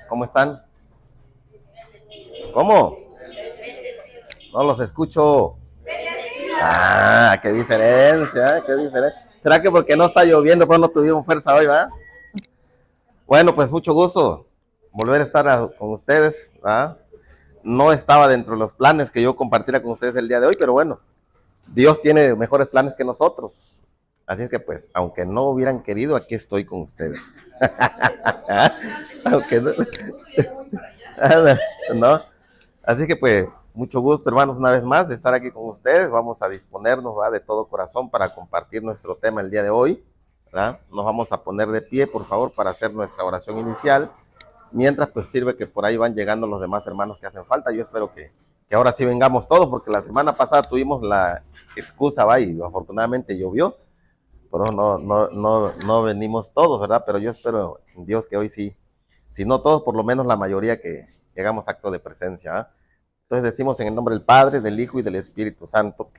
¿Cómo están? ¿Cómo? No los escucho. Ah, qué diferencia, qué diferencia. ¿Será que porque no está lloviendo, pues no tuvieron fuerza hoy, va? Bueno, pues mucho gusto volver a estar con ustedes, ¿ah? No estaba dentro de los planes que yo compartiera con ustedes el día de hoy, pero bueno, Dios tiene mejores planes que nosotros. Así es que pues, aunque no hubieran querido, aquí estoy con ustedes. Aunque no, ¿no? Así que pues, mucho gusto, hermanos, una vez más de estar aquí con ustedes. Vamos a disponernos, ¿verdad?, de todo corazón para compartir nuestro tema el día de hoy, ¿verdad? Nos vamos a poner de pie, por favor, para hacer nuestra oración inicial. Mientras, pues sirve que por ahí van llegando los demás hermanos que hacen falta. Yo espero que ahora sí vengamos todos, porque la semana pasada tuvimos la excusa, va, y afortunadamente llovió, pero no venimos todos, ¿verdad? Pero yo espero en Dios que hoy sí, si no todos, por lo menos la mayoría que hagamos acto de presencia, ¿eh? Entonces decimos en el nombre del Padre, del Hijo y del Espíritu Santo.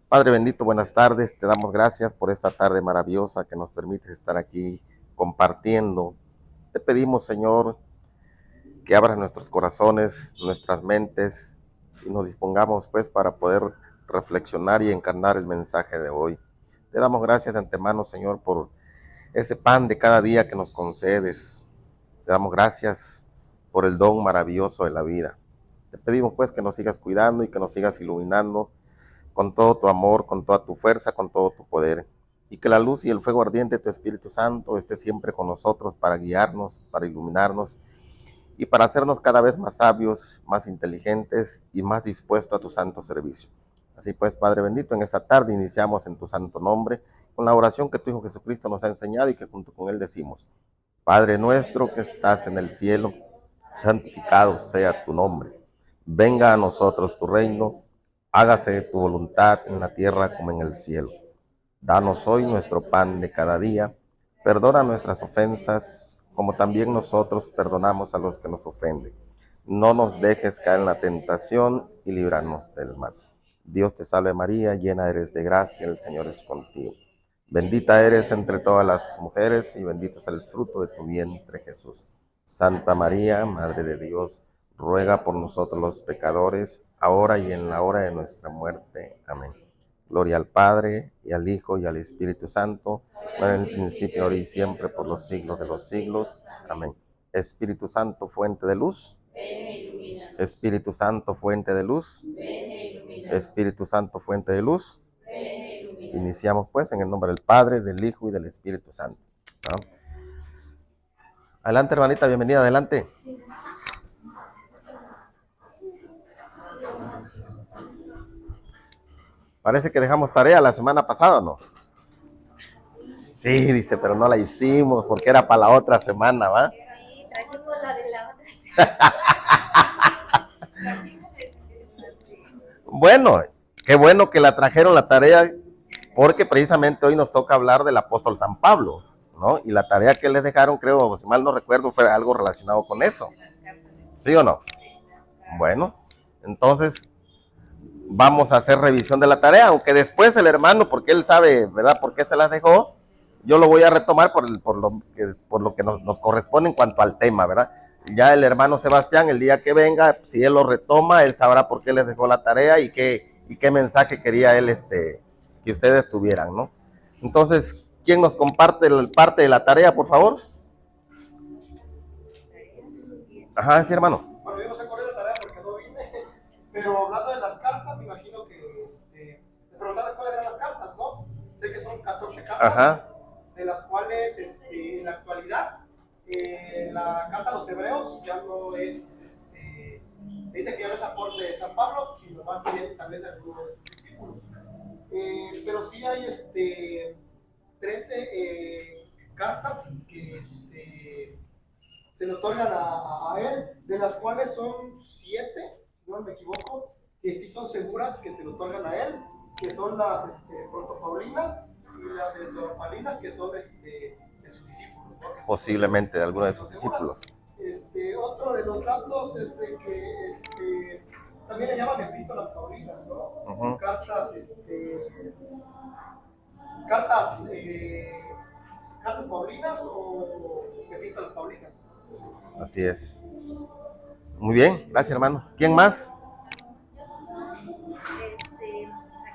Padre bendito, buenas tardes. Te damos gracias por esta tarde maravillosa que nos permites estar aquí compartiendo. Te pedimos, Señor, que abras nuestros corazones, nuestras mentes y nos dispongamos pues para poder reflexionar y encarnar el mensaje de hoy. Te damos gracias de antemano, Señor, por ese pan de cada día que nos concedes. Te damos gracias por el don maravilloso de la vida. Te pedimos pues que nos sigas cuidando y que nos sigas iluminando con todo tu amor, con toda tu fuerza, con todo tu poder. Y que la luz y el fuego ardiente de tu Espíritu Santo esté siempre con nosotros para guiarnos, para iluminarnos y para hacernos cada vez más sabios, más inteligentes y más dispuestos a tu santo servicio. Así pues, Padre bendito, en esta tarde iniciamos en tu santo nombre con la oración que tu Hijo Jesucristo nos ha enseñado y que junto con él decimos: Padre nuestro que estás en el cielo, santificado sea tu nombre. Venga a nosotros tu reino, hágase tu voluntad en la tierra como en el cielo. Danos hoy nuestro pan de cada día, perdona nuestras ofensas, como también nosotros perdonamos a los que nos ofenden. No nos dejes caer en la tentación y líbranos del mal. Dios te salve María, llena eres de gracia, el Señor es contigo. Bendita eres entre todas las mujeres y bendito es el fruto de tu vientre, Jesús. Santa María, Madre de Dios, ruega por nosotros los pecadores, ahora y en la hora de nuestra muerte. Amén. Gloria al Padre, y al Hijo, y al Espíritu Santo, como en el principio, ahora y siempre, por los siglos de los siglos. Amén. Espíritu Santo, fuente de luz. Espíritu Santo, fuente de luz. Espíritu Santo, fuente de luz. Iniciamos pues en el nombre del Padre, del Hijo y del Espíritu Santo, ¿no? Adelante, hermanita, bienvenida, adelante. Parece que dejamos tarea la semana pasada, ¿no? Sí, dice, pero no la hicimos porque era para la otra semana, ¿va? Sí, trajimos la de la otra semana. Bueno, qué bueno que la trajeron la tarea, porque precisamente hoy nos toca hablar del apóstol San Pablo, ¿no? Y la tarea que les dejaron, creo, si mal no recuerdo, fue algo relacionado con eso. ¿Sí o no? Bueno, entonces vamos a hacer revisión de la tarea, aunque después el hermano, porque él sabe, ¿verdad?, por qué se las dejó. Yo lo voy a retomar por lo que nos corresponde en cuanto al tema, ¿verdad? Ya el hermano Sebastián, el día que venga, si él lo retoma, él sabrá por qué les dejó la tarea y qué mensaje quería él que ustedes tuvieran, ¿no? Entonces, ¿quién nos comparte parte de la tarea, por favor? Ajá, sí, hermano. Bueno, yo no sé cuál es la tarea porque no vine, pero hablando de las cartas, me imagino que me preguntaron cuáles eran las cartas, ¿no? Sé que son 14 cartas. Ajá. De las cuales en la actualidad la carta a los hebreos ya no es, dice que ya no es aporte de San Pablo, sino más bien tal vez de algunos de sus discípulos. Pero sí hay 13 cartas que se le otorgan a él, de las cuales son 7, si no me equivoco, que sí son seguras que se le otorgan a él, que son las protopaulinas y las deuteropaulinas, que son de sus discípulos, ¿no? Posiblemente de alguno de sus discípulos. Otro de los datos es de que también le llaman epístolas paulinas, ¿no? Uh-huh. Cartas paulinas o epístolas paulinas. Así es. Muy bien, gracias hermano. ¿Quién más? ¿A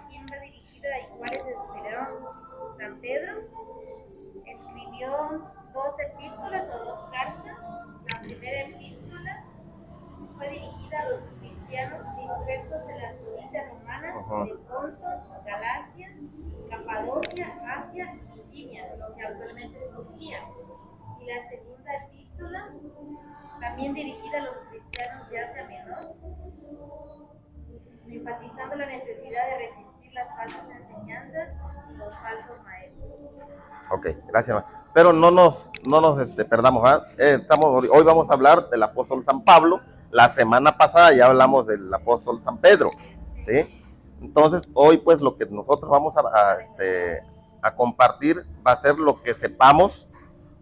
quién va dirigida y cuáles escribieron? San Pedro escribió dos epístolas o dos cartas. La primera epístola fue dirigida a los cristianos dispersos en las provincias romanas de Ponto, Galacia, Capadocia, Asia y Bitinia, lo que actualmente es Turquía. Y la segunda epístola, también dirigida a los cristianos de Asia Menor, enfatizando la necesidad de resistir las falsas enseñanzas y los falsos maestros. Ok, gracias hermano. Pero no nos perdamos, ¿verdad? Hoy vamos a hablar del apóstol San Pablo. La semana pasada ya hablamos del apóstol San Pedro, ¿sí? Entonces, hoy pues lo que nosotros vamos a compartir va a ser lo que sepamos,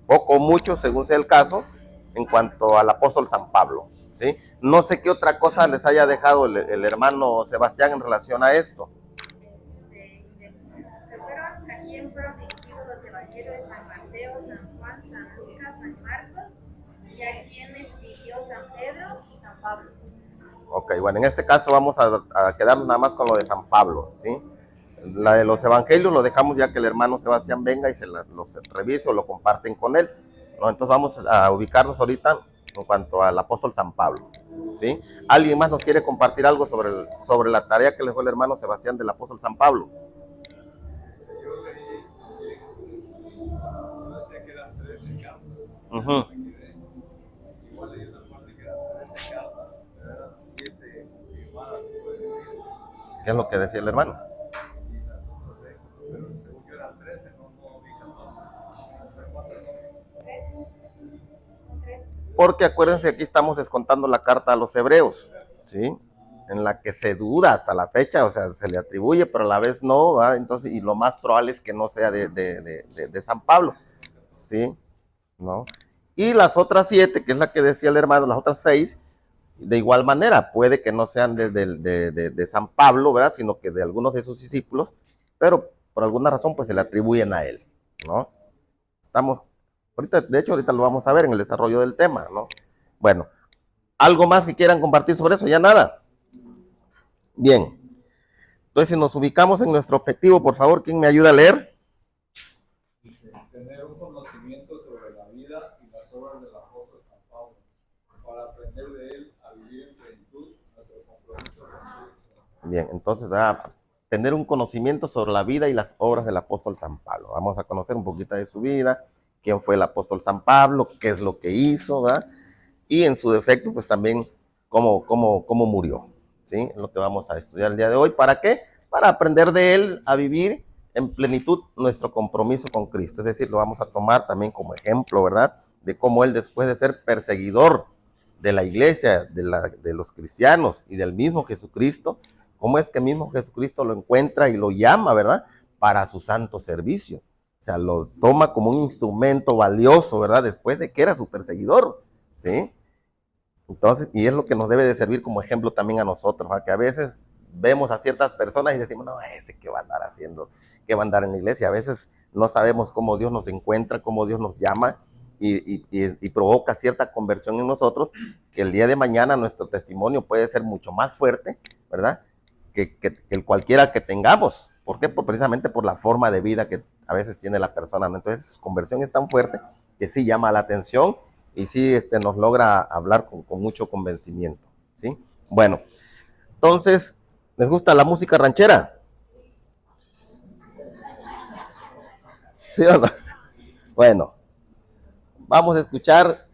poco o mucho, según sea el caso, en cuanto al apóstol San Pablo, ¿sí? No sé qué otra cosa les haya dejado el hermano Sebastián en relación a esto. ¿A quién fueron dirigidos los evangelios de San Mateo, San Juan, San Lucas, San Marcos? ¿Y a quién escribió San Pedro y San Pablo? Ok, bueno, en este caso vamos a quedarnos nada más con lo de San Pablo, ¿sí? La de los evangelios lo dejamos ya que el hermano Sebastián venga y los revise o lo comparten con él, ¿no? Entonces vamos a ubicarnos ahorita en cuanto al apóstol San Pablo, ¿sí? ¿Alguien más nos quiere compartir algo sobre la tarea que le dejó el hermano Sebastián del apóstol San Pablo? Yo leí también, yo decía que eran 13 cartas, Uh-huh. igual leí una parte que eran 13 cartas, pero eran 7 confirmadas, se puede decir. ¿Qué es lo que decía el hermano? Y las otras 6, pero según yo eran 13, no vi 14. O sea, ¿cuántas son? 13. Porque acuérdense, aquí estamos descontando la carta a los hebreos, ¿sí? En la que se duda hasta la fecha, o sea, se le atribuye, pero a la vez no, ¿verdad? Entonces, y lo más probable es que no sea de San Pablo, ¿sí? ¿No? Y las otras 7, que es la que decía el hermano, las otras 6, de igual manera, puede que no sean de San Pablo, ¿verdad? Sino que de algunos de sus discípulos, pero por alguna razón, pues se le atribuyen a él, ¿no? Estamos, de hecho, ahorita lo vamos a ver en el desarrollo del tema, ¿no? Bueno, ¿algo más que quieran compartir sobre eso? Ya nada. Bien. Entonces, si nos ubicamos en nuestro objetivo, por favor, ¿quién me ayuda a leer? Tener un conocimiento sobre la vida y las obras del apóstol San Pablo, para aprender de él a vivir en plenitud nuestro compromiso con Cristo. Bien, entonces, tener un conocimiento sobre la vida y las obras del apóstol San Pablo. Vamos a conocer un poquito de su vida, quién fue el apóstol San Pablo, qué es lo que hizo, ¿verdad? Y en su defecto, pues también cómo murió, ¿sí? Es lo que vamos a estudiar el día de hoy. ¿Para qué? Para aprender de él a vivir en plenitud nuestro compromiso con Cristo. Es decir, lo vamos a tomar también como ejemplo, ¿verdad? De cómo él, después de ser perseguidor de la iglesia, de los cristianos y del mismo Jesucristo, cómo es que mismo Jesucristo lo encuentra y lo llama, ¿verdad? Para su santo servicio. O sea, lo toma como un instrumento valioso, ¿verdad? Después de que era su perseguidor, ¿sí? Entonces, y es lo que nos debe de servir como ejemplo también a nosotros, ¿verdad? Que a veces vemos a ciertas personas y decimos, no, ese que va a andar haciendo, que va a andar en la iglesia. A veces no sabemos cómo Dios nos encuentra, cómo Dios nos llama y provoca cierta conversión en nosotros, que el día de mañana nuestro testimonio puede ser mucho más fuerte, ¿verdad? Que el cualquiera que tengamos. ¿Por qué? Precisamente por la forma de vida que a veces tiene la persona, ¿no? Entonces, su conversión es tan fuerte que sí llama la atención y sí nos logra hablar con mucho convencimiento, ¿sí? Bueno, entonces, ¿les gusta la música ranchera? ¿Sí o no? Bueno, vamos a escuchar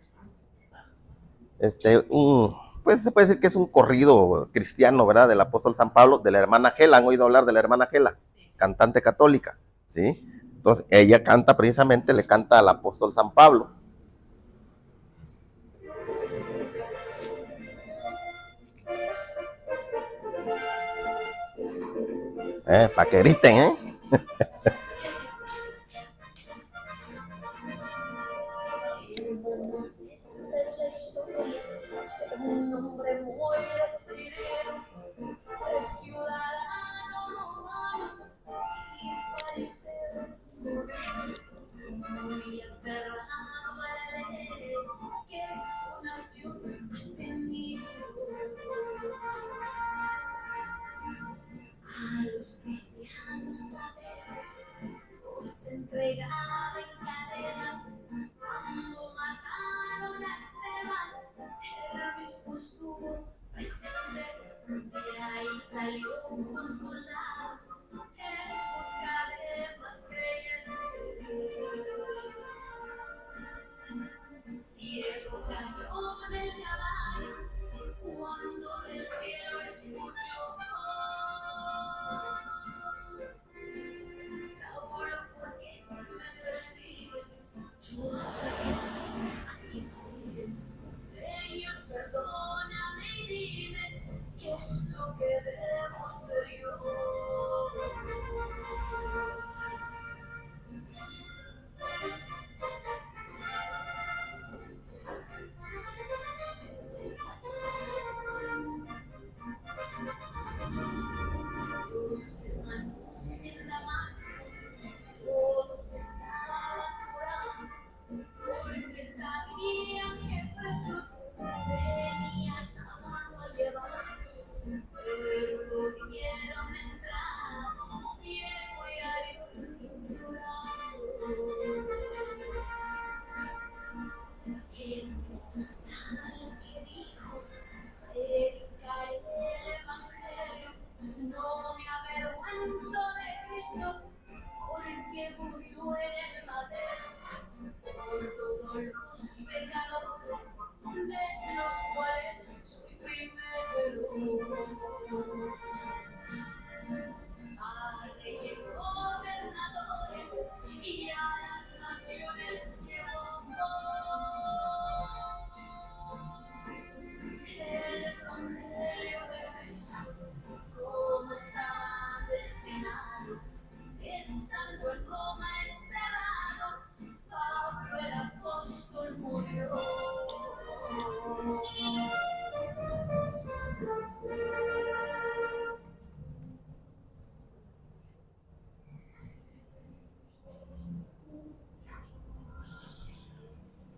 pues se puede decir que es un corrido cristiano, ¿verdad? Del apóstol San Pablo, de la hermana Gela. ¿Han oído hablar de la hermana Gela? Cantante católica, ¿sí? Entonces, ella canta precisamente, le canta al apóstol San Pablo. Para que griten, ¿eh? Un hombre muy decidido, es ciudadano y fariseo, muy aferrado a la ley, que es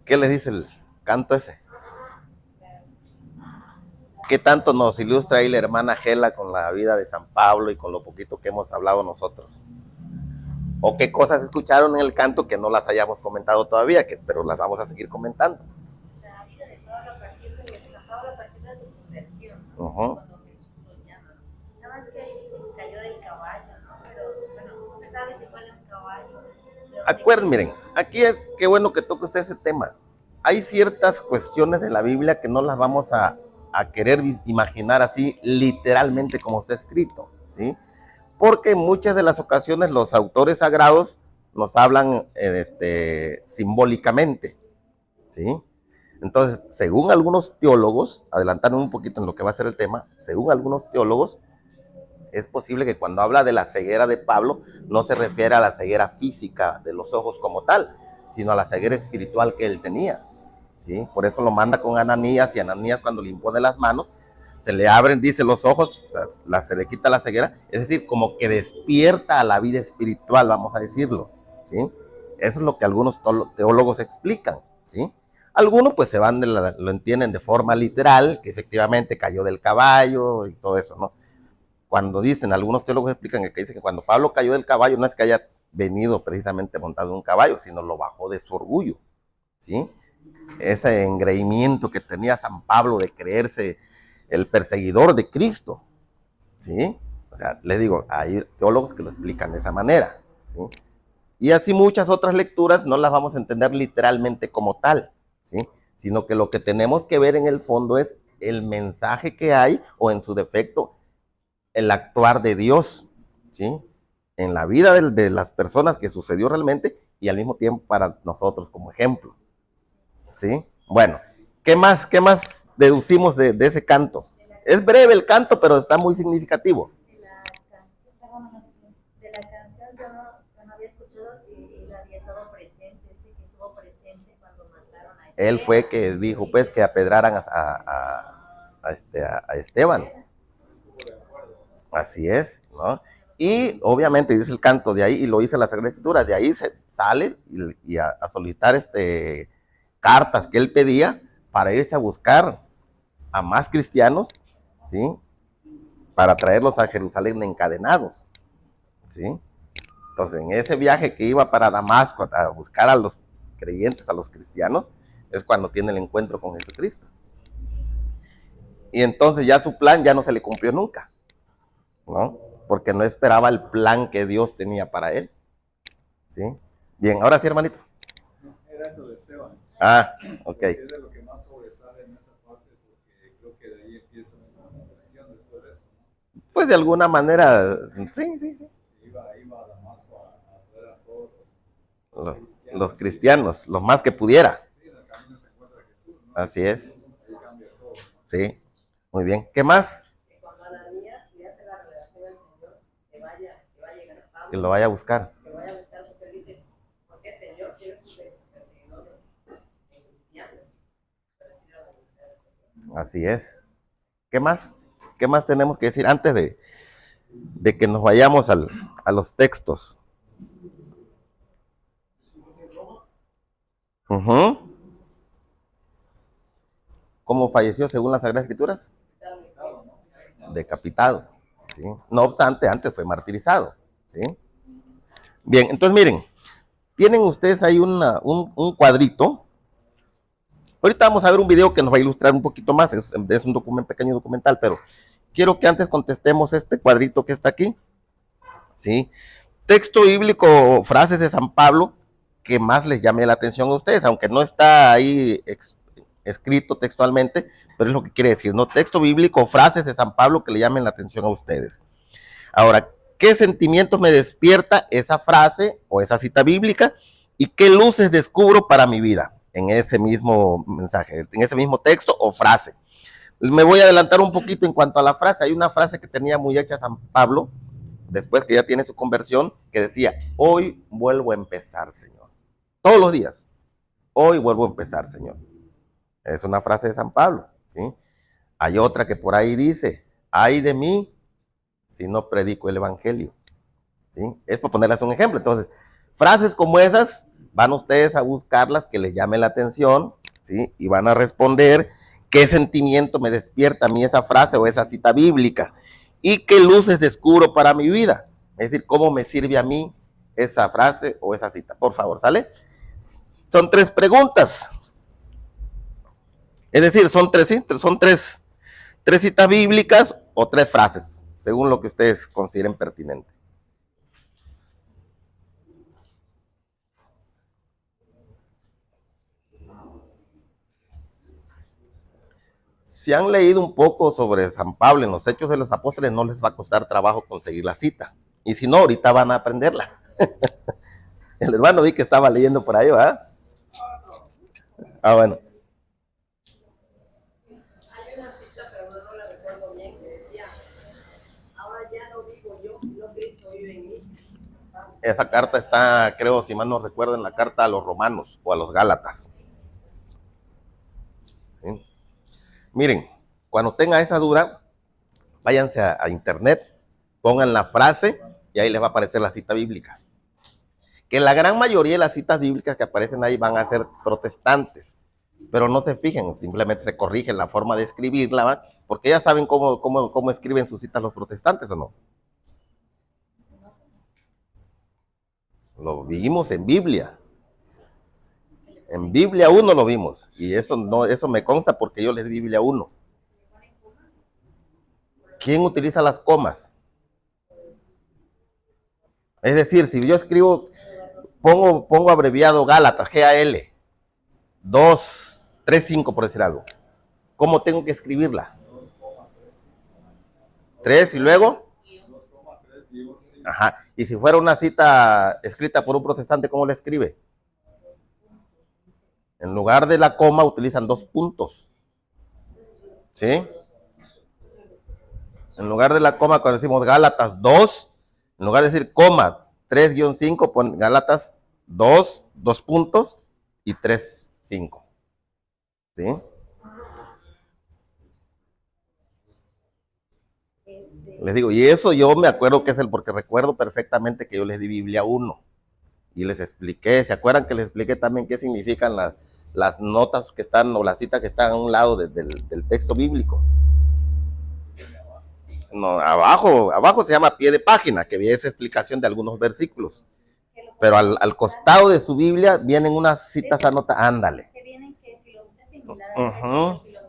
¿Qué les dice el canto ese? ¿Qué tanto nos ilustra ahí la hermana Gela con la vida de San Pablo y con lo poquito que hemos hablado nosotros? ¿O qué cosas escucharon en el canto que no las hayamos comentado todavía, pero las vamos a seguir comentando? La vida de Pablo a partir de San Pablo a partir de su conversión, ¿no? Cuando Jesús lo llama. Nada más que ahí dice que cayó del caballo, ¿no? Pero bueno, no se sabe si fue de un caballo. Acuérdense, miren, aquí es, qué bueno que toque usted ese tema. Hay ciertas cuestiones de la Biblia que no las vamos a querer imaginar así literalmente como está escrito, ¿sí? Porque en muchas de las ocasiones los autores sagrados nos hablan simbólicamente, ¿sí? Entonces, según algunos teólogos, adelantando un poquito en lo que va a ser el tema, según algunos teólogos, es posible que cuando habla de la ceguera de Pablo, no se refiere a la ceguera física de los ojos como tal, sino a la ceguera espiritual que él tenía, ¿sí? Por eso lo manda con Ananías, y Ananías cuando le impone las manos, se le abren, dice, los ojos, o sea, se le quita la ceguera, es decir, como que despierta a la vida espiritual, vamos a decirlo, ¿sí? Eso es lo que algunos teólogos explican, ¿sí? Algunos pues lo entienden de forma literal, que efectivamente cayó del caballo y todo eso, ¿no? Cuando dicen, algunos teólogos explican que dicen que cuando Pablo cayó del caballo, no es que haya venido precisamente montado en un caballo, sino lo bajó de su orgullo, ¿sí? Ese engreimiento que tenía San Pablo de creerse el perseguidor de Cristo, ¿sí? O sea, les digo, hay teólogos que lo explican de esa manera, ¿sí? Y así muchas otras lecturas no las vamos a entender literalmente como tal, ¿sí? Sino que lo que tenemos que ver en el fondo es el mensaje que hay, o en su defecto, el actuar de Dios, ¿sí? En la vida de las personas que sucedió realmente, y al mismo tiempo para nosotros como ejemplo, ¿sí? Bueno, ¿qué más deducimos de ese canto? Es breve el canto, pero está muy significativo. De la canción yo no había escuchado que él había estado presente, sí, que estuvo presente cuando mataron a Esteban. Él fue que dijo pues que apedraran a Esteban. Así es, ¿no? Y obviamente dice el canto de ahí, y lo dice la Sagrada Escritura, de ahí se sale y a solicitar cartas que él pedía para irse a buscar a más cristianos, ¿sí? Para traerlos a Jerusalén encadenados, ¿sí? Entonces, en ese viaje que iba para Damasco a buscar a los creyentes, a los cristianos, es cuando tiene el encuentro con Jesucristo. Y entonces ya su plan ya no se le cumplió nunca, ¿no? Porque no esperaba el plan que Dios tenía para él, ¿sí? Bien, ahora sí, hermanito. Era eso de Esteban. Ah, ok. Es de lo que más sobresale en esa parte, porque creo que de ahí empieza su conversión después de eso, ¿no? Pues de alguna manera, sí, sí, sí. Iba a Damasco a ver a todos Los, cristianos. los cristianos, los más que pudiera. Sí, en el camino se encuentra Jesús, ¿no? Así es. Ahí cambia todo, ¿no? Sí, muy bien. ¿Qué más? Que cuando Ananías le hace la revelación al Señor, que va a llegar a Pablo, Que lo vaya a buscar. que vaya a buscar, porque él dice, ¿por qué Señor quieres un perseguidor de cristianos? Así es. ¿Qué más? ¿Qué más tenemos que decir antes de que nos vayamos a los textos? Ujú. ¿Cómo falleció según las Sagradas Escrituras? Decapitado. ¿Sí? No obstante, antes fue martirizado. ¿Sí? Bien, entonces miren, tienen ustedes ahí un cuadrito. Ahorita vamos a ver un video que nos va a ilustrar un poquito más. Es un pequeño documental, pero quiero que antes contestemos este cuadrito que está aquí. ¿Sí? Texto bíblico, frases de San Pablo que más les llame la atención a ustedes, aunque no está ahí escrito textualmente, pero es lo que quiere decir, ¿no? Texto bíblico, frases de San Pablo que le llamen la atención a ustedes. Ahora, ¿qué sentimientos me despierta esa frase o esa cita bíblica? ¿Y qué luces descubro para mi vida en ese mismo mensaje, en ese mismo texto o frase? Me voy a adelantar un poquito en cuanto a la frase. Hay una frase que tenía muy hecha San Pablo, después que ya tiene su conversión, que decía, hoy vuelvo a empezar, Señor. Todos los días, hoy vuelvo a empezar, Señor. Es una frase de San Pablo, ¿sí? Hay otra que por ahí dice, ay de mí si no predico el evangelio, ¿sí? Es por ponerles un ejemplo. Entonces, frases como esas, van ustedes a buscarlas que les llame la atención, ¿sí? Y van a responder qué sentimiento me despierta a mí esa frase o esa cita bíblica y qué luces descubro para mi vida. Es decir, cómo me sirve a mí esa frase o esa cita. Por favor, ¿sale? Son 3 preguntas. Es decir, son tres citas bíblicas o 3 frases, según lo que ustedes consideren pertinente. Si han leído un poco sobre San Pablo en los Hechos de los Apóstoles, no les va a costar trabajo conseguir la cita. Y si no, ahorita van a aprenderla. El hermano vi que estaba leyendo por ahí, ¿verdad? Ah, bueno. Hay una cita, pero no la recuerdo bien, que decía, ahora ya no vivo yo, sino Cristo vive en mí. Esa carta está, creo, si mal no recuerdo, en la carta a los romanos o a los gálatas. ¿Sí? Miren, cuando tenga esa duda, váyanse a internet, pongan la frase y ahí les va a aparecer la cita bíblica. Que la gran mayoría de las citas bíblicas que aparecen ahí van a ser protestantes, pero no se fijen, simplemente se corrigen la forma de escribirla, ¿va? Porque ya saben cómo escriben sus citas los protestantes, ¿o no? Lo vimos en Biblia. En Biblia 1 lo vimos, y eso me consta porque yo les di Biblia 1. ¿Quién utiliza las comas? Es decir, si yo escribo, pongo abreviado Gálatas, G-A-L, 2:3:5 por decir algo. ¿Cómo tengo que escribirla? 3 y luego. Ajá. Y si fuera una cita escrita por un protestante, ¿cómo la escribe? En lugar de la coma utilizan 2 puntos. ¿Sí? En lugar de la coma, cuando decimos Gálatas 2, en lugar de decir coma 3-5, pon Gálatas 2, 2 puntos y 3:5. ¿Sí? Les digo, y eso yo me acuerdo que es porque recuerdo perfectamente que yo les di Biblia 1 y les expliqué, ¿se acuerdan que les expliqué también qué significan las notas que están o las citas que están a un lado del texto bíblico? No, abajo se llama pie de página, que viene esa explicación de algunos versículos. Pero al costado de su Biblia vienen unas citas anotadas, ándale.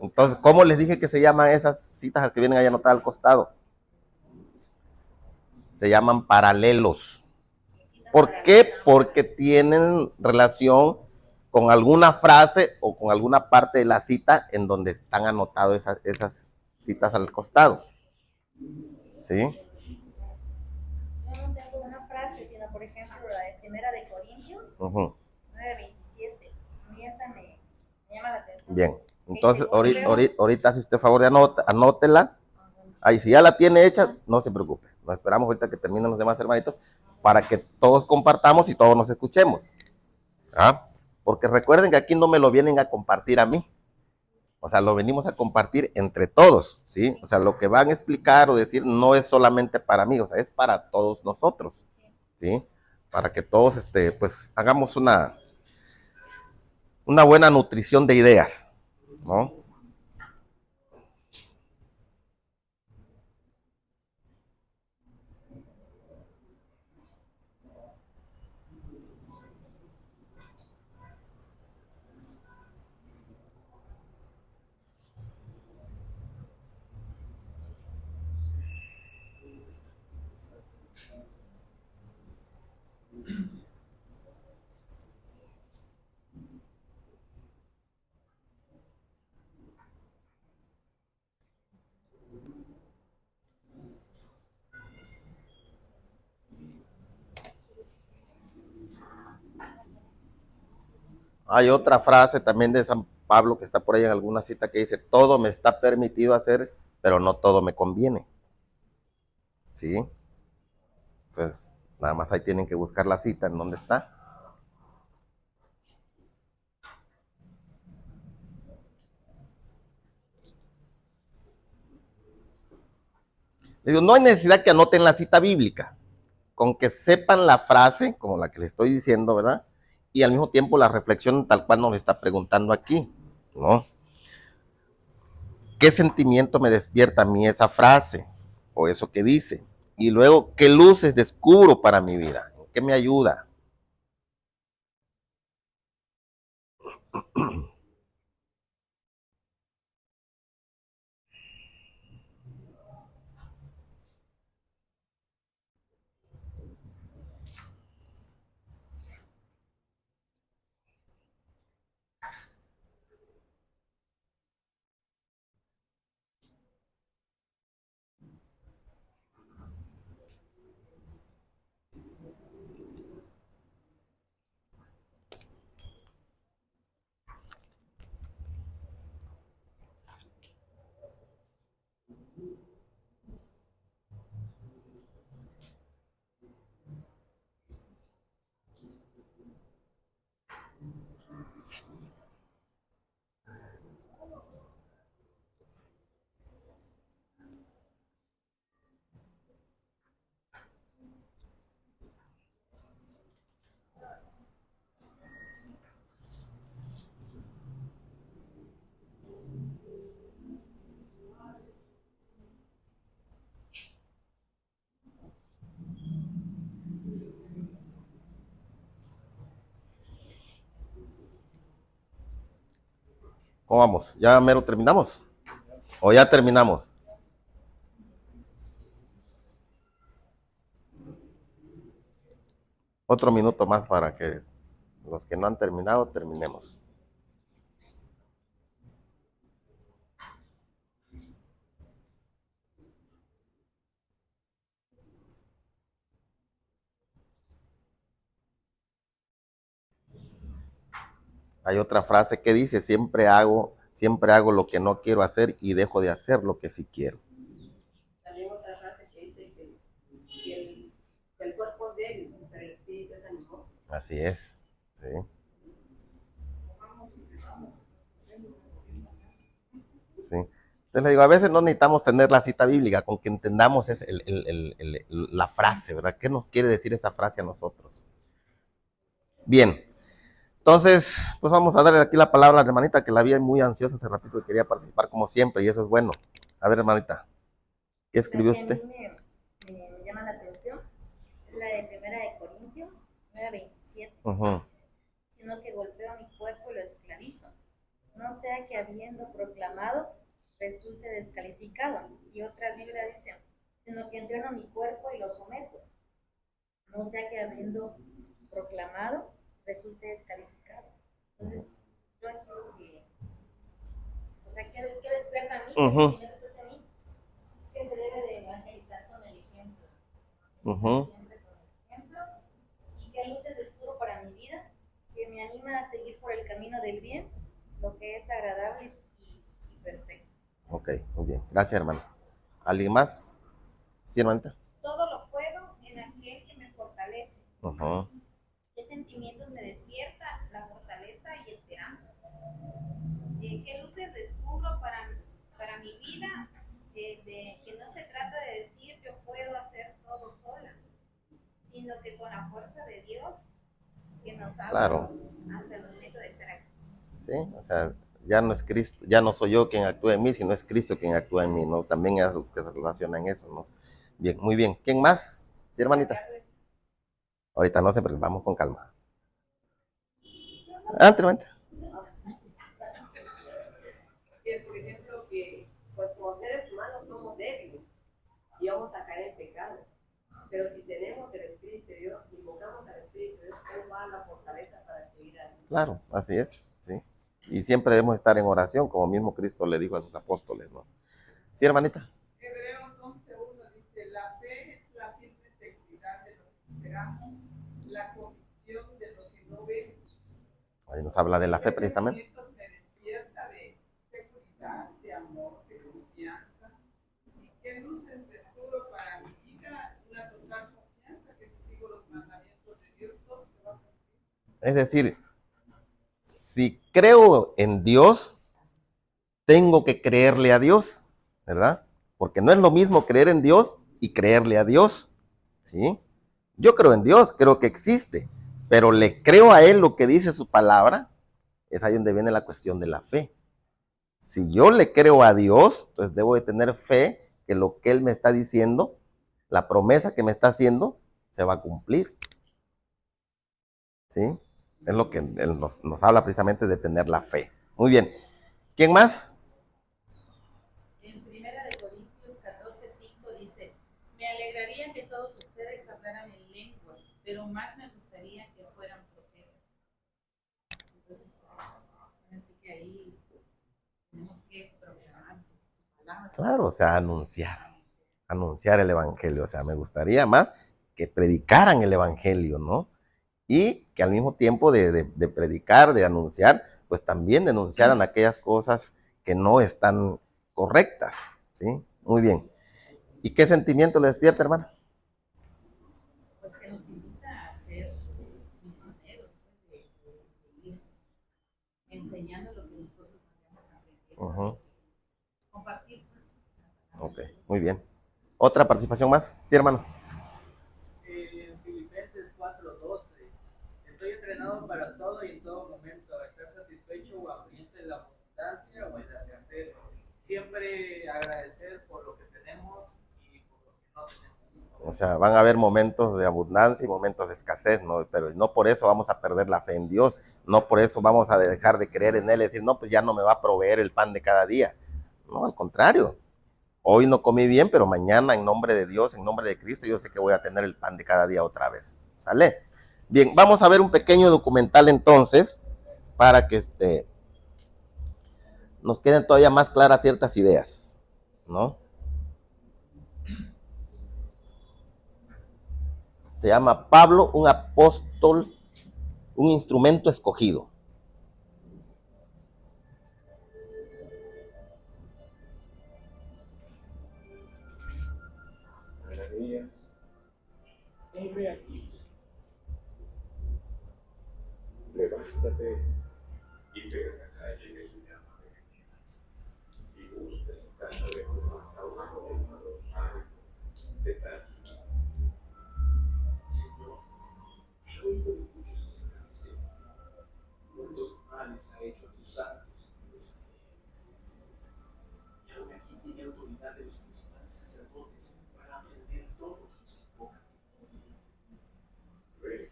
Entonces, ¿cómo les dije que se llaman esas citas que vienen ahí anotadas al costado? Se llaman paralelos. ¿Por qué? Porque tienen relación con alguna frase o con alguna parte de la cita en donde están anotadas esas citas al costado. ¿Sí? Yo no tengo una frase, sino por ejemplo la de Primera de Corintios 9:27. A mí esa me llama la atención. Bien, Que entonces dice, ahorita hace usted favor de anótela. Ahí, si ya la tiene hecha, no se preocupe. Nos esperamos ahorita que terminen los demás hermanitos para que todos compartamos y todos nos escuchemos. ¿Ah? Porque recuerden que aquí no me lo vienen a compartir a mí. O sea, lo venimos a compartir entre todos, ¿sí? O sea, lo que van a explicar o decir no es solamente para mí, o sea, es para todos nosotros, ¿sí? Para que todos, pues, hagamos una buena nutrición de ideas, ¿no? Hay otra frase también de San Pablo que está por ahí en alguna cita que dice, todo me está permitido hacer, pero no todo me conviene, ¿sí? Entonces, nada más ahí tienen que buscar la cita en dónde está. Digo, no hay necesidad que anoten la cita bíblica, con que sepan la frase, como la que le estoy diciendo, ¿verdad? Y al mismo tiempo la reflexión tal cual nos está preguntando aquí, ¿no? ¿Qué sentimiento me despierta a mí esa frase o eso que dice? Y luego, ¿qué luces descubro para mi vida? ¿Qué me ayuda? ¿Cómo vamos? ¿Ya mero terminamos? ¿O ya terminamos? Otro minuto más para que los que no han terminado, terminemos. Hay otra frase que dice, siempre hago lo que no quiero hacer y dejo de hacer lo que sí quiero. También otra frase que dice que el cuerpo es débil, pero el espíritu es animoso. Así es, ¿sí? Sí. Entonces le digo, a veces no necesitamos tener la cita bíblica, con que entendamos es la frase, ¿verdad? ¿Qué nos quiere decir esa frase a nosotros? Bien, entonces, pues vamos a darle aquí la palabra a la hermanita que la vi muy ansiosa hace ratito y quería participar como siempre, y eso es bueno. A ver, hermanita, ¿qué escribió La que a usted? mí me llama la atención es la de Primera de Corintios 9:27. Sino que golpeo a mi cuerpo y lo esclavizo. No sea que habiendo proclamado resulte descalificado. Y otra Biblia dice, sino que entreno mi cuerpo y lo someto. No sea que habiendo proclamado resulte descalificado. Entonces, yo aquí lo que, o sea, ¿qué despierta a mí? Ujú, ¿Qué despierta a mí? Que se debe de evangelizar con el ejemplo. ujú. Siempre con el ejemplo. Y qué luces descubro para mi vida, que me anima a seguir por el camino del bien, lo que es agradable y perfecto. Ok, muy bien. Gracias, hermano. ¿Alguien más? ¿Sí, hermanita? Todo lo puedo en aquel que me fortalece. Ujú. ¿Qué sentimientos me despierta? La fortaleza y esperanza. ¿Qué luces descubro para mi vida? Que no se trata de decir yo puedo hacer todo sola, sino que con la fuerza de Dios que nos salva Claro, hasta el momento de estar aquí. sí, o sea, ya no es Cristo, ya no soy yo quien actúa en mí, sino es Cristo quien actúa en mí, ¿no? También es lo que se relaciona en eso, ¿no? Bien, muy bien. ¿Quién más? Sí, hermanita. Ahorita no sé, pero vamos con calma. Adelante, hermanita. Que, por ejemplo, que pues como seres humanos somos débiles y vamos a caer en pecado. Pero si tenemos el Espíritu de Dios, invocamos al Espíritu de Dios, Él va a la fortaleza para seguir adelante. Claro, así es, sí. Y siempre debemos estar en oración, como mismo Cristo le dijo a sus apóstoles, ¿no? Sí, hermanita. Hebreos 11:1 dice, la fe es la firme seguridad de lo que esperamos, la convicción de lo que no vemos. Ahí nos habla de la fe ¿Qué precisamente. sentimientos me despierta de seguridad, de amor, de confianza? ¿Y qué luces descubro para mi vida? Una total confianza que si sigo los mandamientos de Dios, todo se va a cumplir. Es decir, si creo en Dios, tengo que creerle a Dios, ¿verdad? Porque no es lo mismo creer en Dios y creerle a Dios, ¿sí? Yo creo en Dios, creo que existe, pero le creo a Él lo que dice su palabra, es ahí donde viene la cuestión de la fe. Si yo le creo a Dios, pues debo de tener fe que lo que Él me está diciendo, la promesa que me está haciendo, se va a cumplir, ¿sí? Es lo que Él nos habla precisamente de tener la fe. Muy bien. ¿Quién más? En Primera de Corintios 14:5 dice, me alegraría que todos ustedes hablaran en lenguas, pero más me gustaría que fueran profetas. Entonces, pues, así que ahí tenemos que proclamar su palabra. Claro, o sea, anunciar el evangelio. O sea, me gustaría más que predicaran el evangelio, ¿no? Y que al mismo tiempo de predicar, de anunciar, pues también denunciaran aquellas cosas que no están correctas, ¿sí? Muy bien. ¿Y qué sentimiento le despierta, hermano? Pues que nos invita a ser misioneros, pues, de ir enseñando lo que nosotros vayamos aprendiendo, compartir, pues. Ok, muy bien. ¿Otra participación más? Sí, hermano. En Filipenses 4:12, estoy entrenado para todo y en todo momento, a estar satisfecho o hambriento en la abundancia o en la escasez. Siempre agradecer por lo que tenemos y por lo que no tenemos. O sea, van a haber momentos de abundancia y momentos de escasez, ¿no? Pero no por eso vamos a perder la fe en Dios, no por eso vamos a dejar de creer en Él y decir, no, pues ya no me va a proveer el pan de cada día. No, al contrario. Hoy no comí bien, pero mañana en nombre de Dios, en nombre de Cristo, yo sé que voy a tener el pan de cada día otra vez. ¿Sale? Bien, vamos a ver un pequeño documental entonces para que nos queden todavía más claras ciertas ideas, ¿no? Se llama Pablo, un apóstol, un instrumento escogido. Ananías, heme aquí. Levántate y ve a la calle que se llama Benjamín, y busca en casa de Juan a uno llamado Marco de Tarso. Señor, he oído de muchos acerca de este hombre. ¿Cuántos males ha hecho a tus santos en Jerusalén? Y aún aquí tiene autoridad de los principales sacerdotes para aprender a todos los que invocan tu nombre. Ve,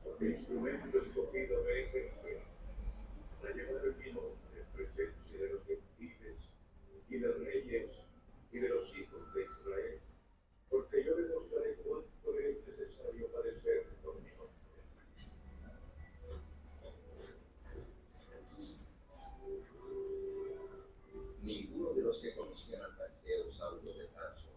porque instrumento escogido me es el fe, para llevar el mi nombre en presencia de los gentiles y de reyes y de los hijos de Israel, porque yo demostraré cuánto es necesario padecer por mi nombre. los que conocían al fariseo Saulo de Tarso.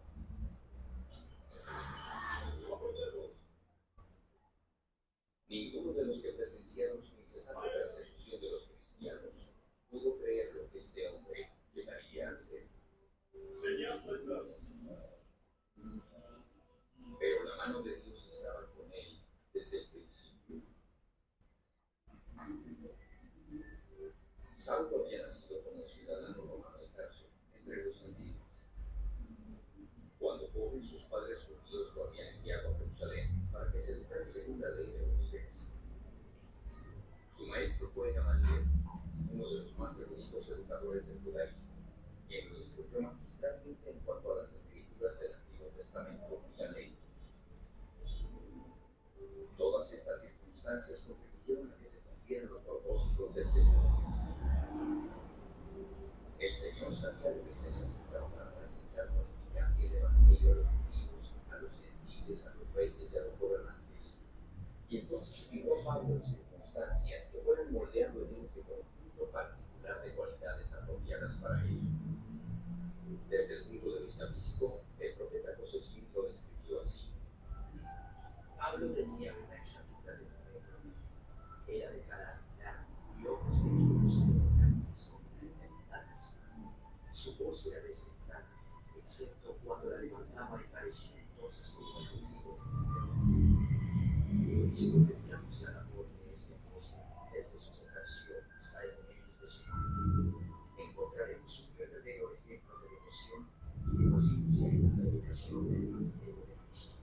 Ninguno de los que presenciaron su incesante persecución de los cristianos pudo creer lo que este hombre llegaría a hacer. Pero la mano de Dios estaba con él desde el principio. Saulo había nacido como ciudadano romano de Tarso, entre los gentiles. Cuando joven, sus padres judíos lo habían enviado a Jerusalén para que se educara según la ley de Moisés. Su maestro fue Gamaliel, uno de los más eruditos educadores del judaísmo, quien lo instruyó magistralmente en cuanto a las escrituras del Antiguo Testamento y la ley. Todas estas circunstancias contribuyeron a que se cumplieran los propósitos del Señor. El Señor sabía lo que se necesitaba para presentar con eficacia el Evangelio a los judíos, a los gentiles, a los reyes y a los gobernantes. Y entonces ubicó a Pablo en circunstancias que fueron moldeando en él ese conjunto particular de cualidades apropiadas para él. Desde el punto de vista físico, el profeta José Smith lo describió así. Pablo tenía una estatura de hombre, era de cara larga y ojos pequeños y elegantes con una eternidad misma. Su voz era desdentada, excepto cuando la levantaba y parecía entonces como el rugido de un león. Si contemplamos la labor de este apóstol desde su conversión hasta el momento de su muerte, encontraremos un verdadero ejemplo de devoción y de paciencia en la predicación del Evangelio de Cristo.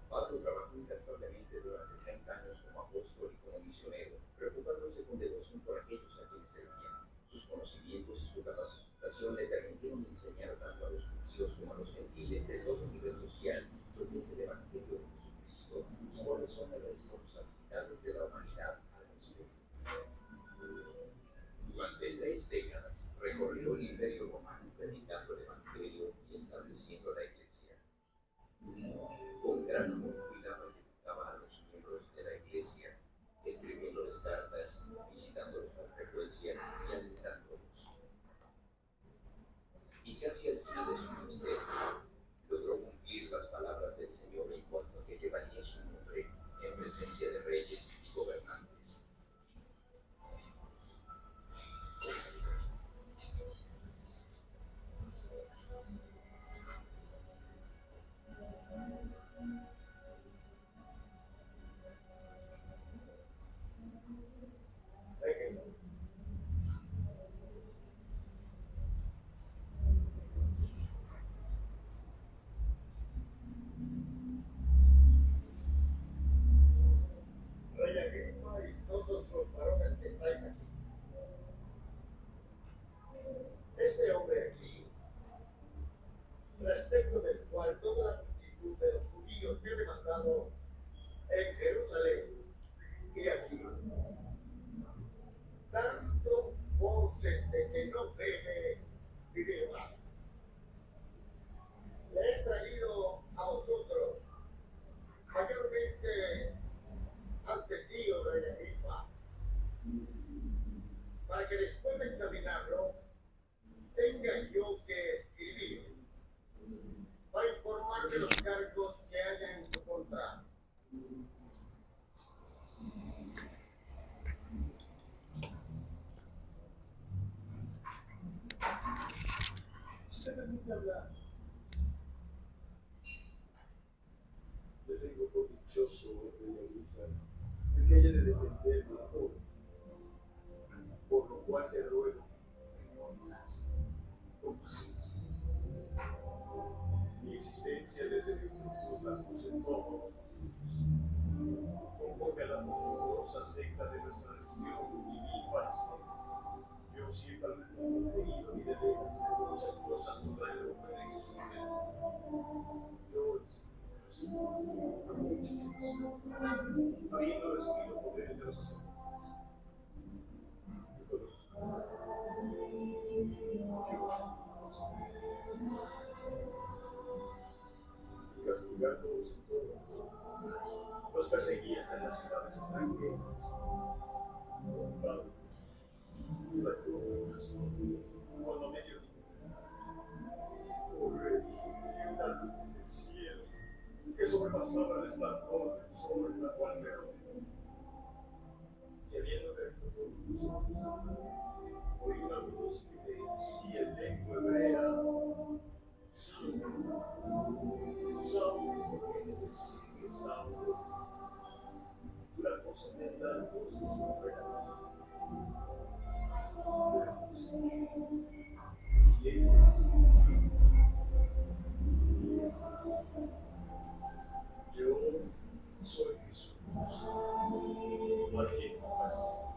Pablo trabajó incansablemente durante 30 años como apóstol y como misionero, preocupándose con devoción por aquellos a quienes servía. Sus conocimientos y su capacitación le permitieron enseñar tanto a los judíos como a los gentiles de todo nivel social lo que es el Evangelio de Jesucristo y cuáles son las responsabilidades de la humanidad al respecto. Durante 3 décadas recorrió el Imperio Romano predicando el Evangelio y estableciendo la Iglesia. Con gran amor cuidaba y educaba a los miembros de la Iglesia, escribiéndoles cartas, visitándolos con frecuencia y alentándolos. Y casi al final de su ministerio, logró cumplir las palabras del Señor en cuanto a que llevaría su nombre en presencia de reyes y gobernantes. Rey Agripa y todos los varones que estáis aquí. Este hombre aquí, respecto del cual toda la multitud de los judíos me ha demandado en Jerusalén y aquí, dando voces de que no debe vivir más. Le he traído a vosotros, mayormente ante ti, oh Rey Agripa, para que después de examinarlo, tenga yo que escribir para informar de los cargos que haya en su contra. Si me permite hablar, le tengo por dichoso, Rey Agripa, el que haya de defenderme hoy, por lo cual te ruego que me oigas con paciencia. Mi existencia desde mi juventud la puse en todos los judíos, conforme a la poderosa secta de nuestra religión y mi parecer. Yo siempre no he creído ni de veras en muchas cosas contra el nombre de Jesús de Nazaret. Yo enseñé a muchos, habiendo recibido poderes de los sacerdotes. Y conozco. Y castigándolos en todas las ciudades, los perseguí hasta en las ciudades extranjeras. Padres, iba yo a Damasco, cuando a mediodía, oh Rey, vi una luz del cielo que sobrepasaba el resplandor del sol, la cual me rodeó. Y habiendo visto todos los ojos, oí una voz que me decía en lengua hebrea: Saulo, Saulo, ¿por qué me persigues, Saulo? Tú la cosa te dan cosas por ver. Pero entonces dije: ¿Quién eres tú? Yo soy Jesús, a quien no persigues.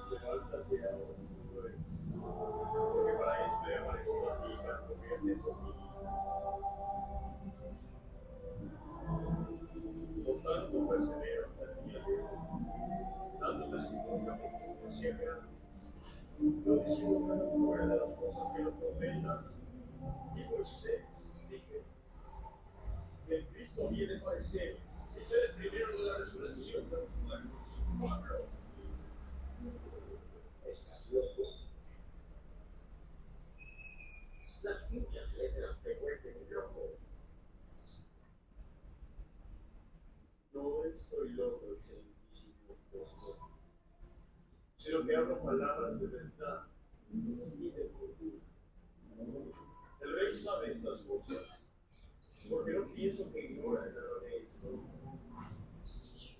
Levántate ahora, tú eres, porque para esto he aparecido a ti para ponerte por mi lista. Por tanto, persevera hasta el día de hoy, dando testimonio a pequeños y a grandes, no diciendo nada fuera de las cosas que los profetas y Moisés dijeron: que el Cristo había de padecer y ser el primero de la resurrección de los muertos. Pablo, ¿estás loco? Las muchas letras te vuelven loco. No estoy loco, dice el Inquisitor, sino que hablo palabras de verdad y de cordura. El rey sabe estas cosas, porque no pienso que ignora el error de esto,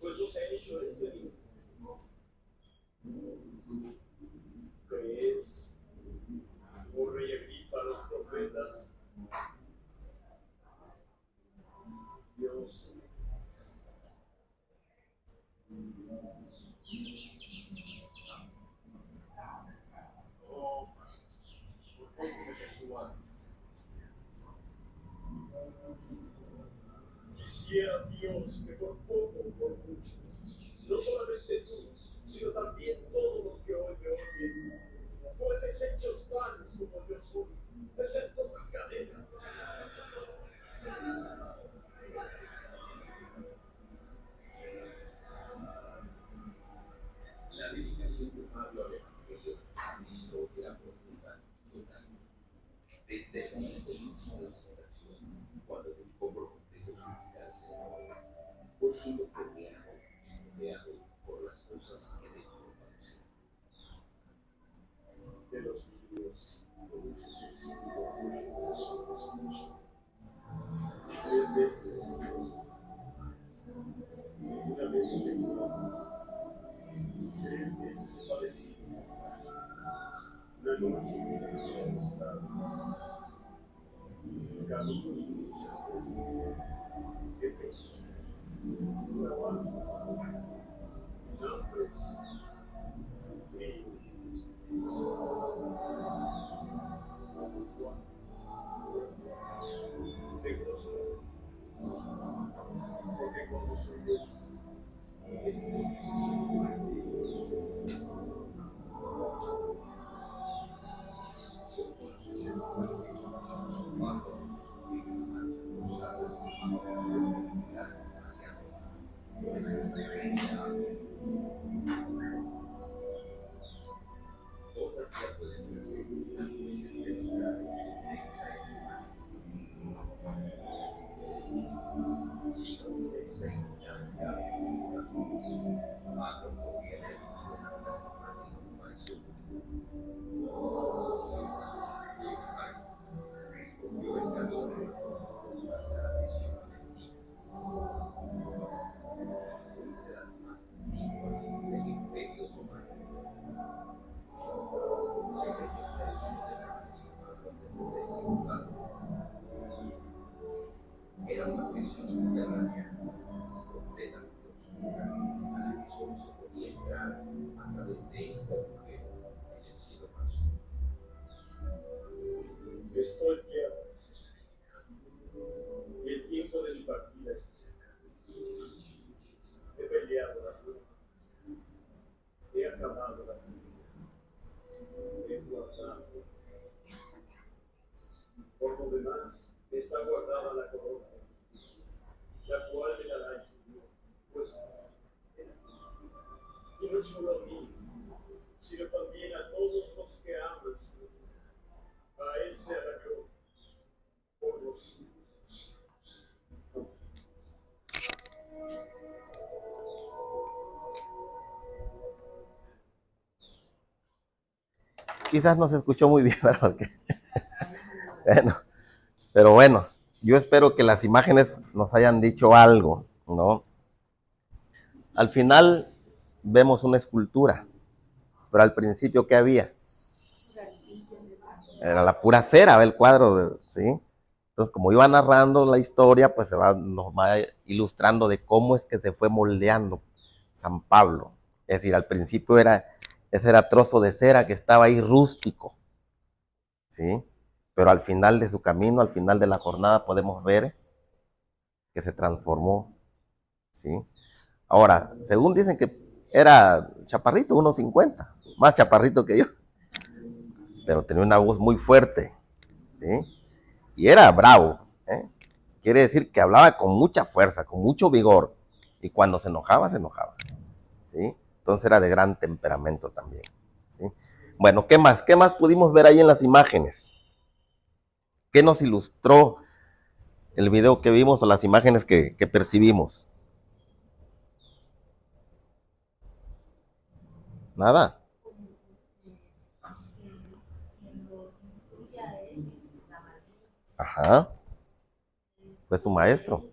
pues no se ha hecho este libro. ¿Crees, oh rey Agripa, a los profetas? Dios es. Oh, por poco me persuades a ser cristiano. Quisiera Dios que por poco o por mucho, no solamente tú, sino también todos los que hoy me oyen, fueseis hechos tales como yo soy, excepto las cadenas. La dedicación de Pablo al Evangelio de Cristo era profunda y total. Desde el momento mismo de su conversión, cuando dejó por completo su vida al Señor, fue siendo formeado por las cosas que debió padecer. De los libros comienza su exilio por reputación de esposo. 3 veces he sido una vez he tenido, 3 veces he padecido. Una noche me he arrastrado. Caminos muchas veces. He pedido trabajo, hambres, frío y desnudez. De gozo porque cuando soy yo, entonces soy fuerte. Todavía pueden crecer las huellas de los carros inmensa si no experimentar cambios en las vidas. Pablo podría haber vivido una vida tan fácil como pareció su vida. Sin embargo, escogió el camino recto hasta la prisión preventiva, una de las más antiguas del Imperio Romano. Sobre ellos términos de permaneció Pablo antes de ser ejecutado. Era una prisión subterránea, completamente oscura, a la que solo se podía entrar a través de este agujero en el cielo más. Estoy ya para ser sacrificado, y el tiempo de mi partida está cerca. He peleado la prueba, he acabado la carrera, he guardado. Por lo demás, está guardada la corona de justicia, la cual me dará el Señor, pues justo. Y no solo a mí, sino también a todos los que aman su nombre. A Él sea la gloria por los siglos de los siglos. Quizás no se escuchó muy bien, ¿verdad? Porque, bueno, pero bueno, yo espero que las imágenes nos hayan dicho algo, ¿no? Al final vemos una escultura, pero al principio, ¿qué había? Era la pura cera, el cuadro, ¿sí? Entonces, como iba narrando la historia, pues nos va ilustrando de cómo es que se fue moldeando San Pablo. Es decir, al principio ese era trozo de cera que estaba ahí rústico, ¿sí? Pero al final de su camino, al final de la jornada, podemos ver que se transformó, ¿sí? Ahora, según dicen que era chaparrito, 1.50, más chaparrito que yo, pero tenía una voz muy fuerte, ¿sí? Y era bravo, ¿eh? Quiere decir que hablaba con mucha fuerza, con mucho vigor, y cuando se enojaba, ¿sí? Entonces era de gran temperamento también, ¿sí? Bueno, ¿qué más? ¿Qué más pudimos ver ahí en las imágenes? ¿Qué nos ilustró el video que vimos o las imágenes que percibimos? Nada. Ajá. Fue su maestro.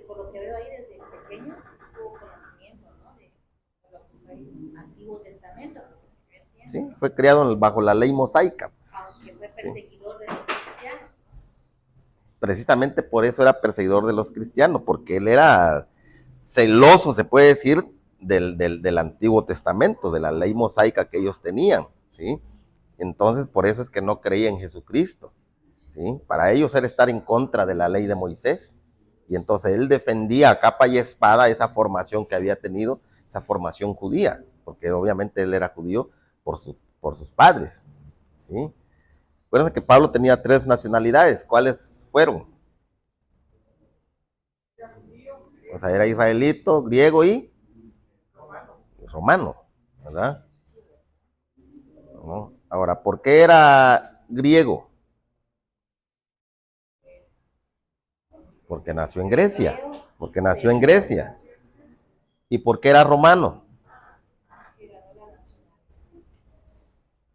Por lo que veo ahí desde pequeño, tuvo conocimiento, ¿no? De lo que fue el Antiguo Testamento. Sí, fue criado bajo la ley mosaica. Pues. Aunque fue perseguidor de los cristianos. Precisamente por eso era perseguidor de los cristianos, porque él era celoso, se puede decir, del Antiguo Testamento, de la ley mosaica que ellos tenían, ¿sí? Entonces, por eso es que no creía en Jesucristo, ¿sí? Para ellos era estar en contra de la ley de Moisés. Y entonces él defendía a capa y espada esa formación que había tenido, esa formación judía, porque obviamente él era judío por sus padres, ¿sí? Recuerden que Pablo tenía 3 nacionalidades. ¿Cuáles fueron? O sea, era israelito, griego y romano, ¿verdad? ¿No? Ahora, ¿por qué era griego? Porque nació en Grecia. Porque nació en Grecia. ¿Y por qué era romano?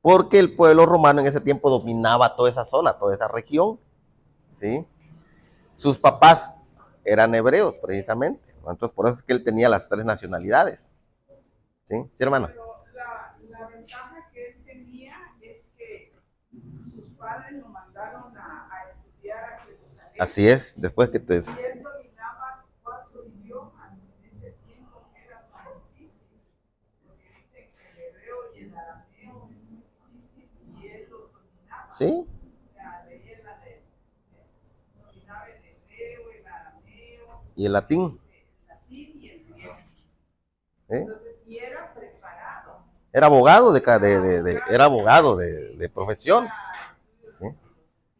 Porque el pueblo romano en ese tiempo dominaba toda esa zona, toda esa región, ¿sí? Sus papás eran hebreos, precisamente. Entonces, por eso es que él tenía las 3 nacionalidades. ¿Sí? ¿Sí, hermano? Pero la ventaja que él tenía es que sus padres lo mandaron a estudiar a Jerusalén. Así es, después que te... Y él dominaba 4 idiomas en ese tiempo, que era tan difícil. Porque dicen que el hebreo y el arameo es muy difícil y él los dominaba. ¿Sí? O sea, dominaba el hebreo, el arameo. ¿Y el latín? El latín y el griego. ¿Eh? Entonces, y era preparado. Era abogado era abogado de profesión. ¿Sí?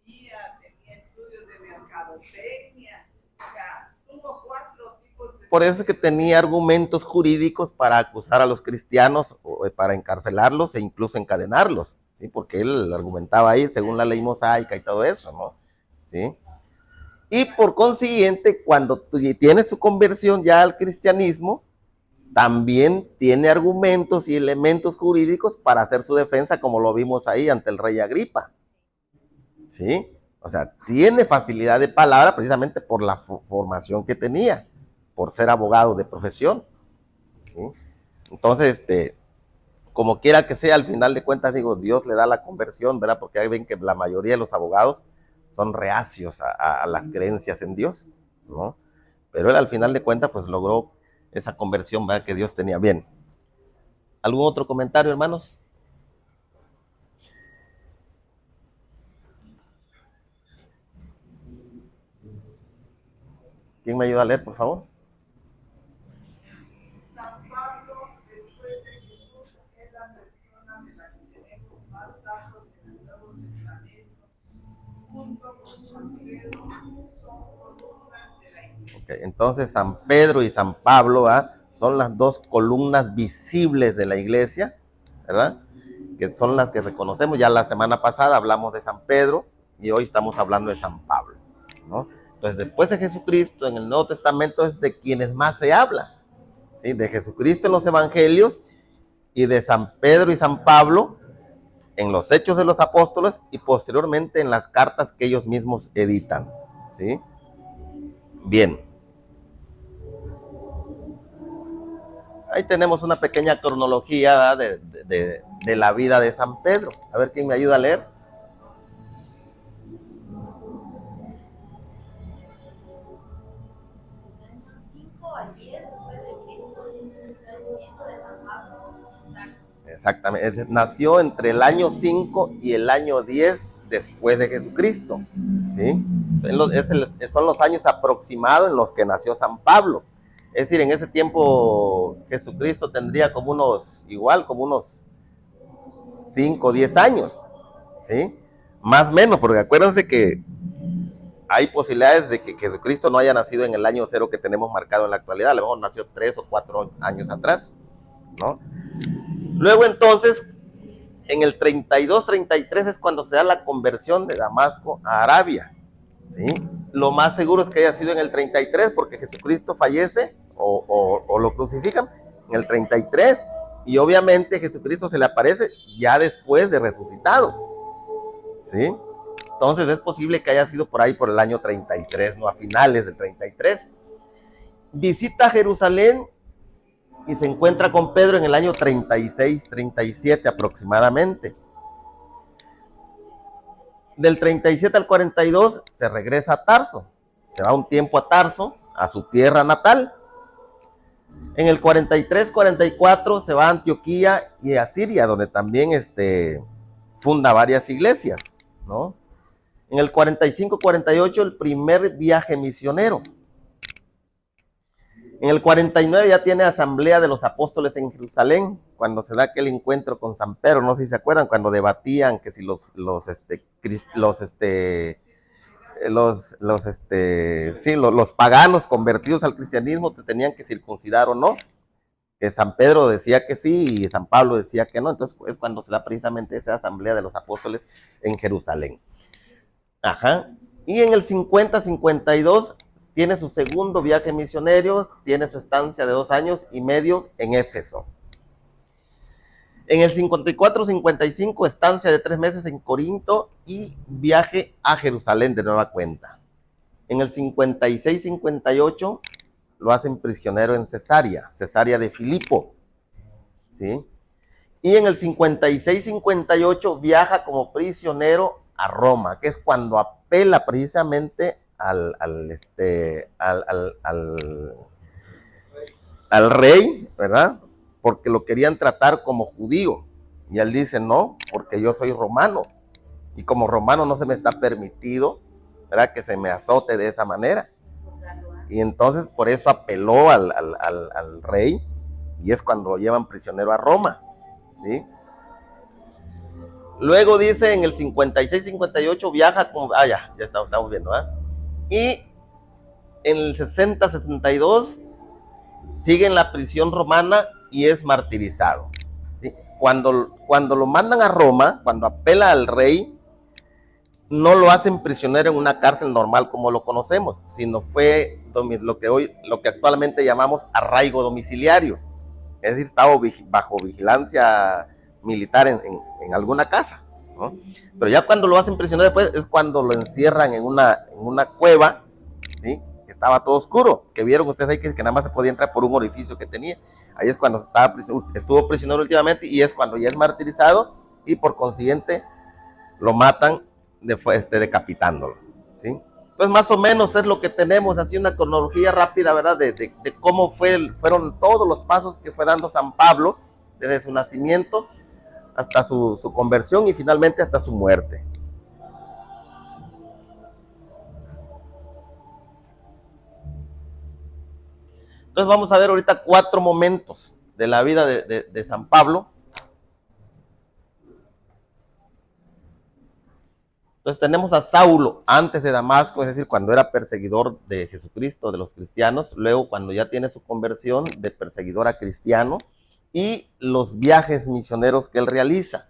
Tenía estudios de mercadotecnia, o sea, tuvo 4 tipos de... Por eso es que tenía argumentos jurídicos para acusar a los cristianos, para encarcelarlos e incluso encadenarlos, ¿sí? Porque él argumentaba ahí según la ley mosaica y todo eso, ¿no? ¿Sí? Y por consiguiente, cuando tiene su conversión ya al cristianismo, también tiene argumentos y elementos jurídicos para hacer su defensa, como lo vimos ahí ante el rey Agripa. ¿Sí? O sea, tiene facilidad de palabra precisamente por la formación que tenía, por ser abogado de profesión. ¿Sí? Entonces, como quiera que sea, al final de cuentas, digo, Dios le da la conversión, ¿verdad? Porque ahí ven que la mayoría de los abogados son reacios a las creencias en Dios, ¿no? Pero él al final de cuentas, pues logró esa conversión, ¿verdad? Que Dios tenía. Bien. ¿Algún otro comentario, hermanos? ¿Quién me ayuda a leer, por favor? San Pablo, después de Jesús, es la persona de la que tenemos más datos en el Nuevo Testamento, junto con San Pedro, son columnas de la iglesia. Okay, entonces San Pedro y San Pablo, ¿verdad?, son las dos columnas visibles de la iglesia, ¿verdad?, que son las que reconocemos. Ya la semana pasada hablamos de San Pedro y hoy estamos hablando de San Pablo, ¿no? Entonces, después de Jesucristo, en el Nuevo Testamento es de quienes más se habla, ¿sí? De Jesucristo en los evangelios y de San Pedro y San Pablo en los Hechos de los Apóstoles y posteriormente en las cartas que ellos mismos editan, ¿sí? Bien. Ahí tenemos una pequeña cronología de la vida de San Pedro. A ver quién me ayuda a leer. Años 5 al 10 después de Cristo, nacimiento de San Pablo en Tarso. Exactamente, nació entre el año 5 y el año 10 después de Jesucristo, ¿sí? Son los años aproximados en los que nació San Pablo. Es decir, en ese tiempo Jesucristo tendría como unos 5 o 10 años, ¿sí? Más o menos, porque acuérdense que hay posibilidades de que Jesucristo no haya nacido en el año 0 que tenemos marcado en la actualidad. A lo mejor nació 3 o 4 años atrás, ¿no? Luego entonces, en el 32-33 es cuando se da la conversión de Damasco a Arabia, ¿sí? Lo más seguro es que haya sido en el 33 porque Jesucristo fallece o lo crucifican en el 33 y obviamente Jesucristo se le aparece ya después de resucitado, ¿sí? Entonces es posible que haya sido por ahí por el año 33, ¿no? A finales del 33. Visita Jerusalén y se encuentra con Pedro en el año 36-37 aproximadamente. Del 37 al 42 se regresa a Tarso, se va un tiempo a Tarso, a su tierra natal. En el 43-44 se va a Antioquía y a Siria, donde también funda varias iglesias, ¿no? En el 45-48 el primer viaje misionero. En el 49 ya tiene asamblea de los apóstoles en Jerusalén, cuando se da aquel encuentro con San Pedro, no sé si se acuerdan, cuando debatían que si los paganos convertidos al cristianismo te tenían que circuncidar o no, que San Pedro decía que sí y San Pablo decía que no. Entonces es cuando se da precisamente esa asamblea de los apóstoles en Jerusalén. Ajá. Y en el 50-52 tiene su segundo viaje misionero, tiene su estancia de 2 años y medio en Éfeso. En el 54-55, estancia de 3 meses en Corinto y viaje a Jerusalén de nueva cuenta. En el 56-58 lo hacen prisionero en Cesarea de Filipo, ¿sí? Y en el 56-58 viaja como prisionero a Roma, que es cuando apela precisamente al rey, ¿verdad? Porque lo querían tratar como judío. Y él dice, no, porque yo soy romano. Y como romano no se me está permitido, ¿verdad?, que se me azote de esa manera. Y entonces por eso apeló al rey y es cuando lo llevan prisionero a Roma, ¿sí? Luego dice en el 56-58 viaja con... ya estamos viendo, ¿verdad? Y en el 60-62 sigue en la prisión romana y es martirizado, ¿sí? Cuando lo mandan a Roma, cuando apela al rey, no lo hacen prisionero en una cárcel normal como lo conocemos, sino fue lo que actualmente llamamos arraigo domiciliario. Es decir, estaba bajo vigilancia militar en alguna casa, ¿no? Pero ya cuando lo hacen prisionero después es cuando lo encierran en una cueva, ¿sí? Estaba todo oscuro, que vieron ustedes ahí que nada más se podía entrar por un orificio que tenía. Ahí es cuando estuvo prisionero últimamente y es cuando ya es martirizado y por consiguiente lo matan decapitándolo, ¿sí? Entonces más o menos es lo que tenemos, así una cronología rápida, ¿verdad? De cómo fueron todos los pasos que fue dando San Pablo desde su nacimiento hasta su conversión y finalmente hasta su muerte. Entonces vamos a ver ahorita 4 momentos de la vida de San Pablo. Entonces tenemos a Saulo antes de Damasco, es decir, cuando era perseguidor de Jesucristo, de los cristianos, luego cuando ya tiene su conversión de perseguidor a cristiano, y los viajes misioneros que él realiza.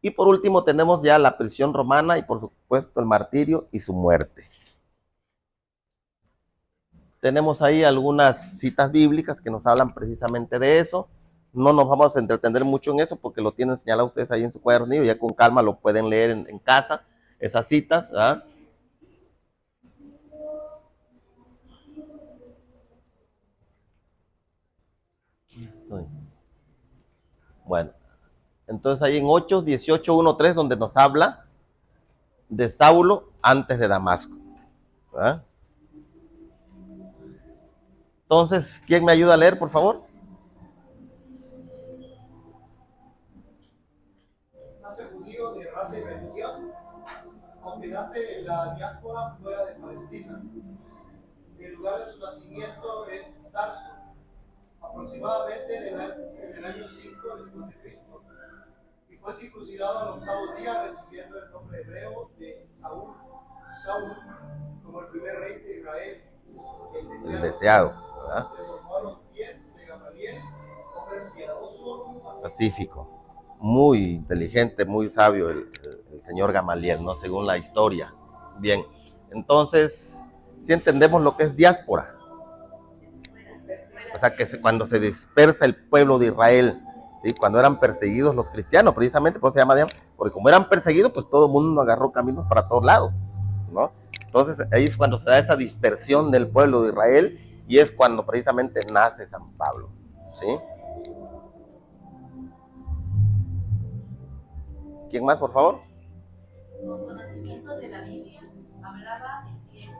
Y por último tenemos ya la prisión romana y por supuesto el martirio y su muerte. Tenemos ahí algunas citas bíblicas que nos hablan precisamente de eso. No nos vamos a entretener mucho en eso porque lo tienen señalado ustedes ahí en su cuadernillo, ya con calma lo pueden leer en casa, esas citas, ¿verdad? Estoy. Bueno, entonces ahí en Hechos 18:1-3, donde nos habla de Saulo antes de Damasco, ¿verdad? Entonces, ¿quién me ayuda a leer, por favor? Nace judío de raza y religión, aunque nace en la diáspora fuera de Palestina. El lugar de su nacimiento es Tarso, aproximadamente en el año 5 después de Cristo, y fue circuncidado al 8º día, recibiendo el nombre hebreo de Saúl, como el primer rey de Israel, El deseado, ¿verdad? Se formó a los pies de Gamaliel, hombre piadoso, Pacífico, muy inteligente, muy sabio el señor Gamaliel, ¿no? Según la historia. Bien, entonces, si entendemos lo que es diáspora, o sea, que cuando se dispersa el pueblo de Israel, ¿sí? Cuando eran perseguidos los cristianos, precisamente, por eso se llama diáspora, porque como eran perseguidos, pues todo el mundo agarró caminos para todos lados, ¿no? Entonces, ahí es cuando se da esa dispersión del pueblo de Israel, y es cuando precisamente nace San Pablo, ¿sí? ¿Quién más, por favor? Con conocimientos de la Biblia, hablaba el griego,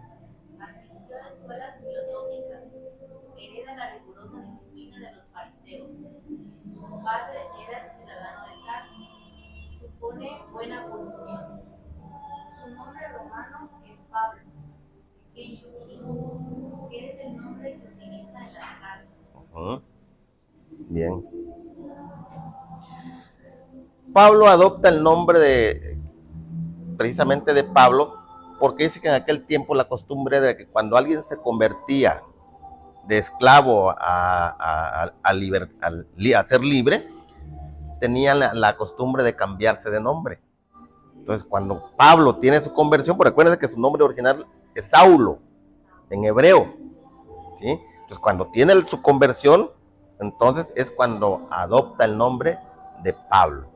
asistió a escuelas filosóficas, hereda la rigurosa disciplina de los fariseos. Su padre era ciudadano de Tarso, supone buena posición. Su nombre romano es Pablo, pequeño hijo, que es el nombre que utiliza en las cartas. Bien. Pablo adopta el nombre precisamente de Pablo, porque dice que en aquel tiempo la costumbre de que cuando alguien se convertía de esclavo a ser libre, tenían la costumbre de cambiarse de nombre. Entonces, cuando Pablo tiene su conversión, porque recuerden que su nombre original es Saulo, en hebreo, ¿sí? Entonces, cuando tiene su conversión, entonces es cuando adopta el nombre de Pablo,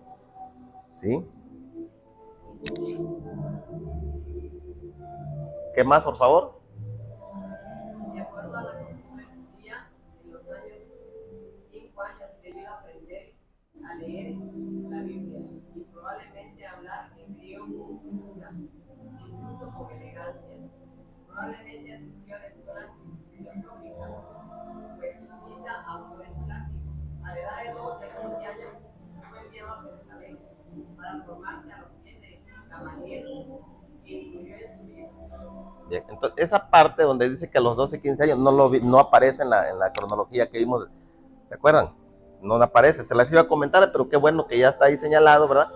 ¿sí? ¿Qué más, por favor? De acuerdo a la costumbre judía, en los años 5 años debió aprender a leer la Biblia y probablemente hablar en griego con cultura, incluso con elegancia. Probablemente asistió a la escuela filosófica, pues cita autores clásicos. A la edad de 12 a 15 años fue enviado a Jerusalén para formarse a los pies de Gamaliel, que influyó en su vida. Bien, entonces esa parte donde dice que a los 12, 15 años no aparece en la cronología que vimos, ¿se acuerdan? No aparece, se las iba a comentar, pero qué bueno que ya está ahí señalado, ¿verdad?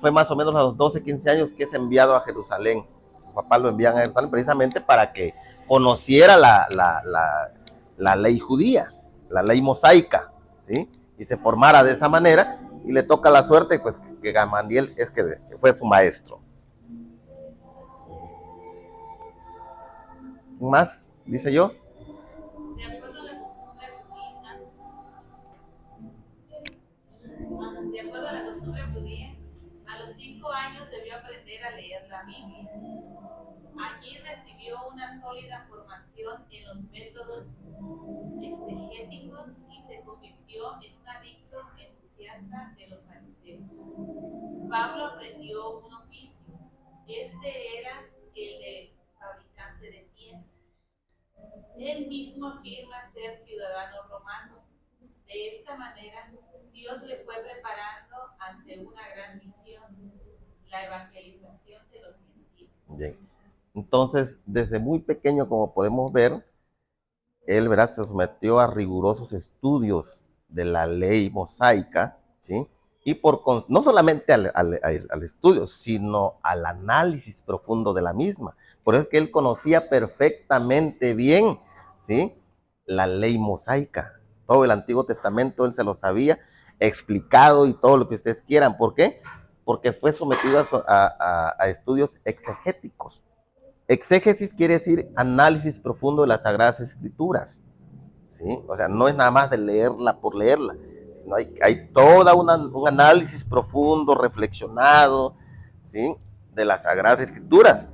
Fue más o menos a los 12, 15 años que es enviado a Jerusalén. Sus papás lo envían a Jerusalén precisamente para que conociera la ley judía, la ley mosaica, ¿sí? Y se formara de esa manera, y le toca la suerte, pues, que Gamaliel que fue su maestro. Más, dice yo. De acuerdo a la costumbre judía, a los 5 años debió aprender a leer la Biblia. Allí recibió una sólida formación en los métodos exegéticos y se convirtió en un adicto entusiasta de los fariseos. Pablo aprendió un oficio. Este era el de fabricante de piedras. Él mismo afirma ser ciudadano romano. De esta manera, Dios le fue preparando ante una gran misión, la evangelización de los gentiles. Bien. Entonces, desde muy pequeño, como podemos ver, él, ¿verdad?, se sometió a rigurosos estudios de la ley mosaica, ¿sí? y no solamente al estudio, sino al análisis profundo de la misma. Por eso es que él conocía perfectamente bien, ¿sí?, la ley mosaica. Todo el Antiguo Testamento él se lo sabía explicado y todo lo que ustedes quieran. ¿Por qué? Porque fue sometido a estudios exegéticos. Exégesis quiere decir análisis profundo de las Sagradas Escrituras, ¿sí? O sea, no es nada más de leerla por leerla, sino hay todo un análisis profundo, reflexionado, ¿sí?, de las Sagradas Escrituras,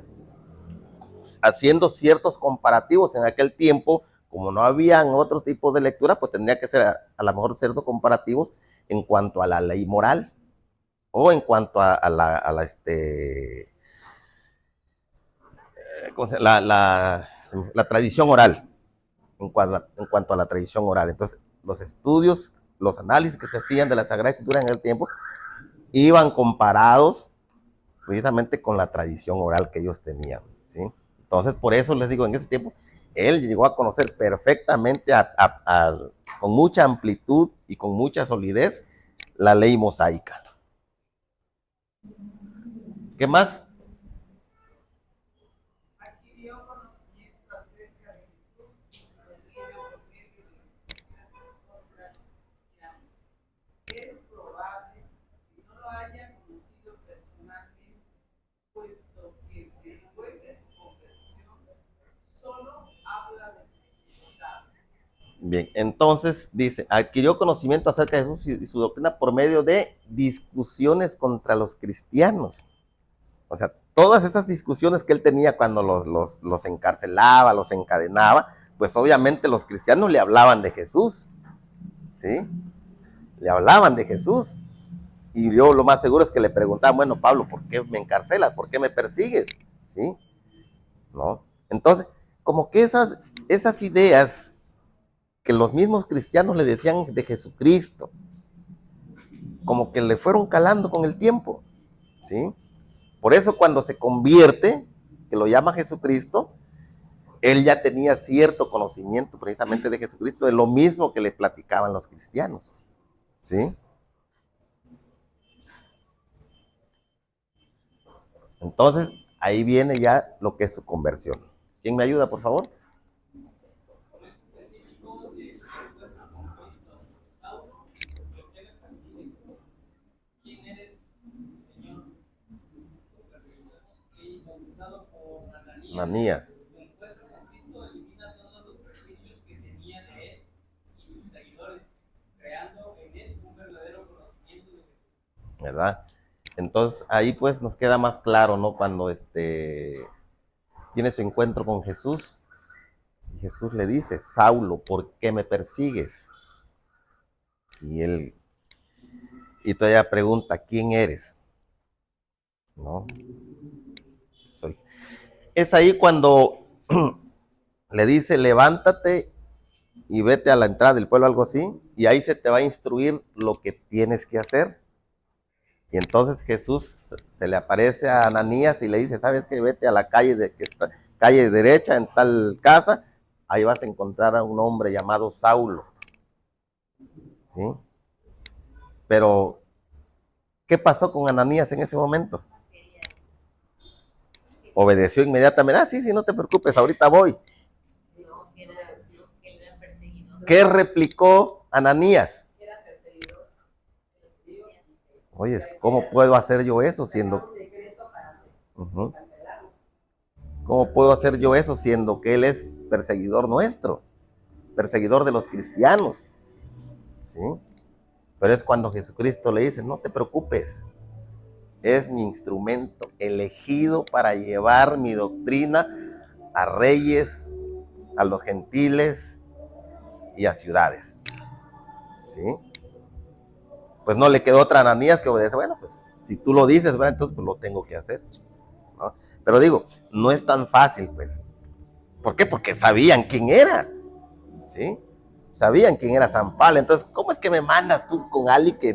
haciendo ciertos comparativos. En aquel tiempo, como no habían otros tipos de lectura, pues tendría que ser a lo mejor ciertos comparativos en cuanto a la ley moral o en cuanto a la tradición oral, en cuanto a la tradición oral. Entonces, los estudios, los análisis que se hacían de la Sagrada Escritura en el tiempo iban comparados precisamente con la tradición oral que ellos tenían, ¿sí? Entonces, por eso les digo, en ese tiempo, él llegó a conocer perfectamente, con mucha amplitud y con mucha solidez, la ley mosaica. ¿Qué más? Adquirió conocimiento acerca de Jesús y su doctrina por medio de los contra cristianos. Es probable que no lo haya conocido personalmente, puesto que después de su conversión solo habla de resucitado. Bien, entonces dice, adquirió conocimiento acerca de Jesús y su doctrina por medio de discusiones contra los cristianos. O sea, todas esas discusiones que él tenía cuando los encarcelaba, los encadenaba, pues obviamente los cristianos le hablaban de Jesús, ¿sí? Le hablaban de Jesús. Y yo lo más seguro es que le preguntaban, bueno, Pablo, ¿por qué me encarcelas? ¿Por qué me persigues? ¿Sí? ¿No? Entonces, como que esas ideas que los mismos cristianos le decían de Jesucristo, como que le fueron calando con el tiempo, ¿sí? Por eso cuando se convierte, que lo llama Jesucristo, él ya tenía cierto conocimiento precisamente de Jesucristo, de lo mismo que le platicaban los cristianos, ¿sí? Entonces, ahí viene ya lo que es su conversión. ¿Quién me ayuda, por favor? Ananías. ¿Verdad? Entonces ahí pues nos queda más claro, ¿no? Cuando tiene su encuentro con Jesús y Jesús le dice, Saulo, ¿por qué me persigues? Y todavía pregunta, ¿quién eres? ¿No? Es ahí cuando le dice, levántate y vete a la entrada del pueblo, algo así, y ahí se te va a instruir lo que tienes que hacer. Y entonces Jesús se le aparece a Ananías y le dice, ¿sabes qué? Vete a la calle derecha en tal casa, ahí vas a encontrar a un hombre llamado Saulo. ¿Sí? Pero, ¿qué pasó con Ananías en ese momento? Obedeció inmediatamente. Sí, no te preocupes, ahorita voy. ¿Qué replicó Ananías? Oye, ¿cómo puedo hacer yo eso siendo... ¿Cómo puedo hacer yo eso siendo que él es perseguidor nuestro? Perseguidor de los cristianos. ¿Sí? Pero es cuando Jesucristo le dice, no te preocupes. Es mi instrumento elegido para llevar mi doctrina a reyes, a los gentiles y a ciudades. ¿Sí? Pues no le quedó otra Ananías que obedece. Bueno, pues si tú lo dices, bueno, entonces pues lo tengo que hacer, ¿no? Pero digo, no es tan fácil, pues. ¿Por qué? Porque sabían quién era, ¿sí? Sabían quién era San Pablo. Entonces, ¿cómo es que me mandas tú con alguien que